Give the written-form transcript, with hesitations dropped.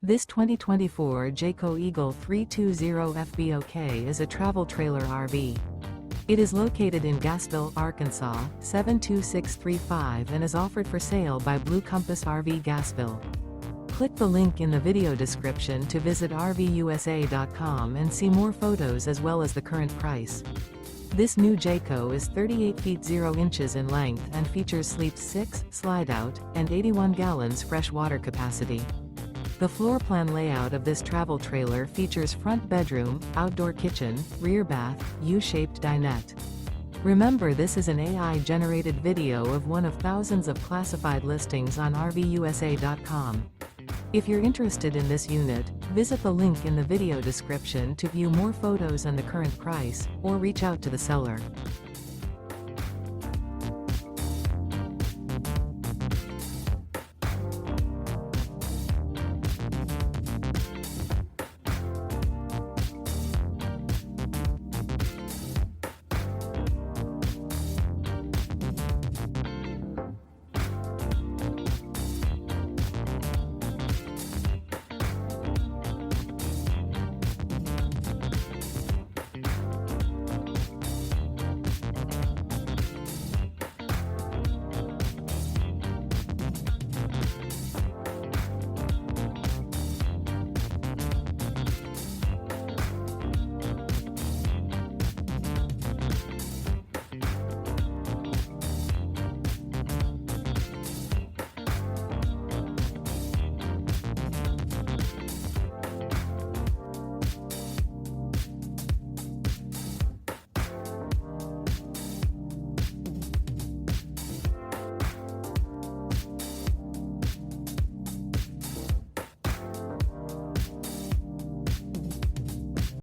This 2024 Jayco Eagle 320 FBOK is a travel trailer RV. It is located in Gassville, Arkansas, 72635 and is offered for sale by Blue Compass RV Gassville. Click the link in the video description to visit RVUSA.com and see more photos as well as the current price. This new Jayco is 38 feet 0 inches in length and features sleep 6, slide-out, and 81 gallons fresh water capacity. The floor plan layout of this travel trailer features front bedroom, outdoor kitchen, rear bath, U-shaped dinette. Remember, this is an AI-generated video of one of thousands of classified listings on RVUSA.com. If you're interested in this unit, visit the link in the video description to view more photos and the current price, or reach out to the seller.